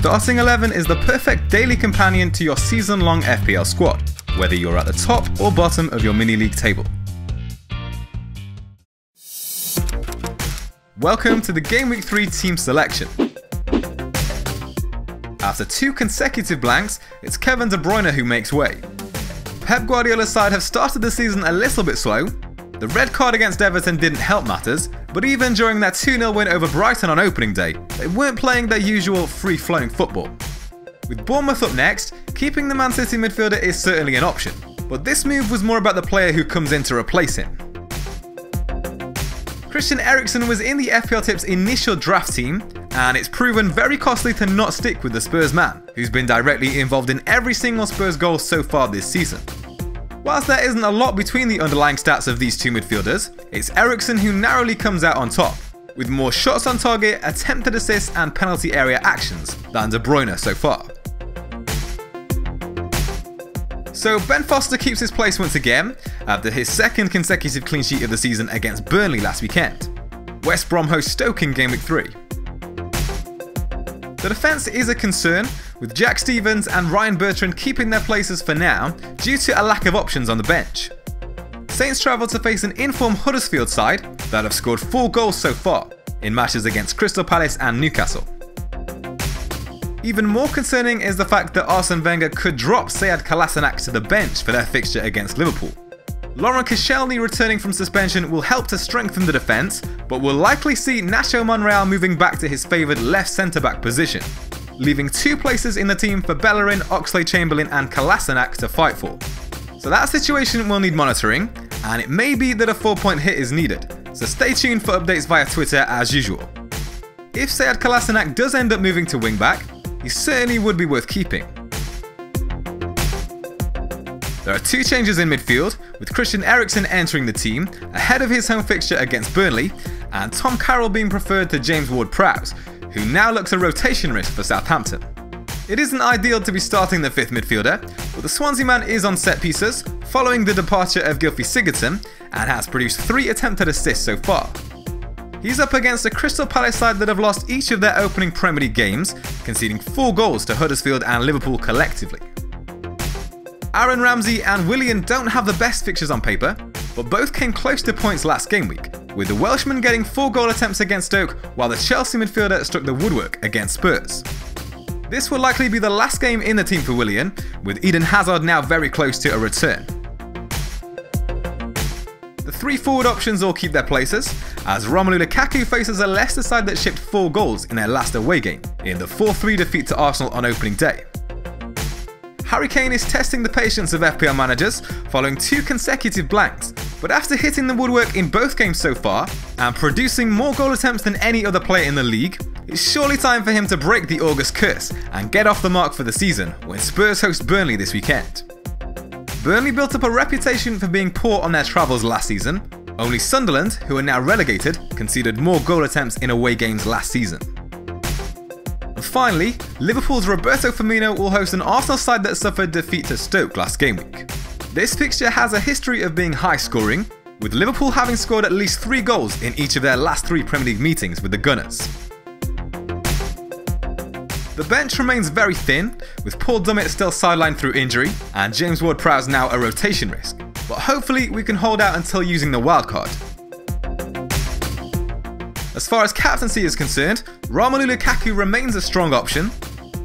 Starting 11 is the perfect daily companion to your season-long FPL squad, whether you're at the top or bottom of your mini-league table. Welcome to the Game Week 3 team selection. After 2 consecutive blanks, it's Kevin De Bruyne who makes way. Pep Guardiola's side have started the season a little bit slow. The red card against Everton didn't help matters, but even during their 2-0 win over Brighton on opening day, they weren't playing their usual free-flowing football. With Bournemouth up next, keeping the Man City midfielder is certainly an option, but this move was more about the player who comes in to replace him. Christian Eriksen was in the FPLtips initial draft team, and it's proven very costly to not stick with the Spurs man, who's been directly involved in every single Spurs goal so far this season. Whilst there isn't a lot between the underlying stats of these two midfielders, it's Eriksen who narrowly comes out on top, with more shots on target, attempted assists and penalty area actions than De Bruyne so far. So Ben Foster keeps his place once again, after his second consecutive clean sheet of the season against Burnley last weekend. West Brom host Stoke in Game Week 3. The defence is a concern, with Jack Stephens and Ryan Bertrand keeping their places for now due to a lack of options on the bench. Saints travel to face an in-form Huddersfield side that have scored 4 goals so far in matches against Crystal Palace and Newcastle. Even more concerning is the fact that Arsene Wenger could drop Sead Kolasinac to the bench for their fixture against Liverpool. Laurent Koscielny returning from suspension will help to strengthen the defence, but will likely see Nacho Monreal moving back to his favoured left centre-back position, leaving 2 places in the team for Bellerin, Oxlade-Chamberlain and Kolasinac to fight for. So that situation will need monitoring, and it may be that a 4-point hit is needed, so stay tuned for updates via Twitter as usual. If Sead Kolasinac does end up moving to wing-back, he certainly would be worth keeping. There are 2 changes in midfield, with Christian Eriksen entering the team ahead of his home fixture against Burnley, and Tom Carroll being preferred to James Ward-Prowse, who now looks a rotation risk for Southampton. It isn't ideal to be starting the 5th midfielder, but the Swansea man is on set pieces, following the departure of Gylfi Sigurdsson, and has produced 3 attempted assists so far. He's up against a Crystal Palace side that have lost each of their opening Premier League games, conceding 4 goals to Huddersfield and Liverpool collectively. Aaron Ramsey and Willian don't have the best fixtures on paper, but both came close to points last game week, with the Welshman getting 4 goal attempts against Stoke while the Chelsea midfielder struck the woodwork against Spurs. This will likely be the last game in the team for Willian, with Eden Hazard now very close to a return. The 3 forward options all keep their places, as Romelu Lukaku faces a Leicester side that shipped 4 goals in their last away game, in the 4-3 defeat to Arsenal on opening day. Harry Kane is testing the patience of FPL managers following 2 consecutive blanks, but after hitting the woodwork in both games so far, and producing more goal attempts than any other player in the league, it's surely time for him to break the August curse and get off the mark for the season when Spurs host Burnley this weekend. Burnley built up a reputation for being poor on their travels last season. Only Sunderland, who are now relegated, conceded more goal attempts in away games last season. And finally, Liverpool's Roberto Firmino will host an Arsenal side that suffered defeat to Stoke last game week. This fixture has a history of being high scoring, with Liverpool having scored at least 3 goals in each of their last 3 Premier League meetings with the Gunners. The bench remains very thin, with Paul Dummett still sidelined through injury, and James Ward-Prowse now a rotation risk, but hopefully we can hold out until using the wildcard. As far as captaincy is concerned, Romelu Lukaku remains a strong option.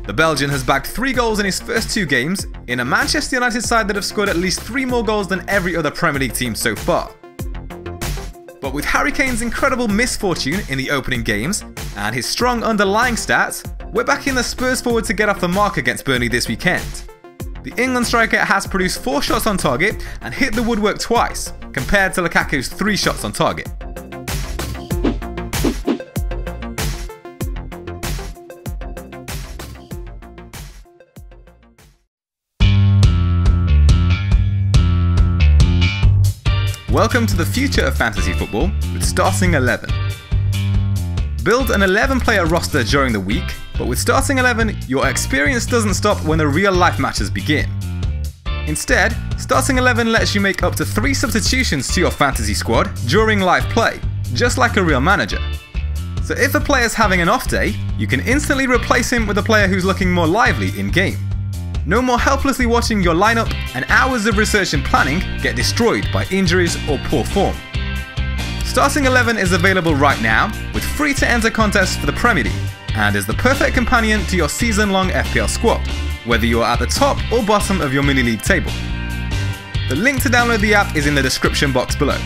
The Belgian has bagged 3 goals in his first 2 games, in a Manchester United side that have scored at least 3 more goals than every other Premier League team so far. But with Harry Kane's incredible misfortune in the opening games, and his strong underlying stats, we're backing the Spurs forward to get off the mark against Burnley this weekend. The England striker has produced 4 shots on target and hit the woodwork twice, compared to Lukaku's 3 shots on target. Welcome to the future of fantasy football with Starting 11. Build an 11-player roster during the week, but with Starting 11, your experience doesn't stop when the real-life matches begin. Instead, Starting 11 lets you make up to 3 substitutions to your fantasy squad during live play, just like a real manager. So if a player's having an off day, you can instantly replace him with a player who's looking more lively in game. No more helplessly watching your lineup, and hours of research and planning get destroyed by injuries or poor form. Starting 11 is available right now, with free to enter contests for the Premier League, and is the perfect companion to your season-long FPL squad, whether you are at the top or bottom of your mini-league table. The link to download the app is in the description box below.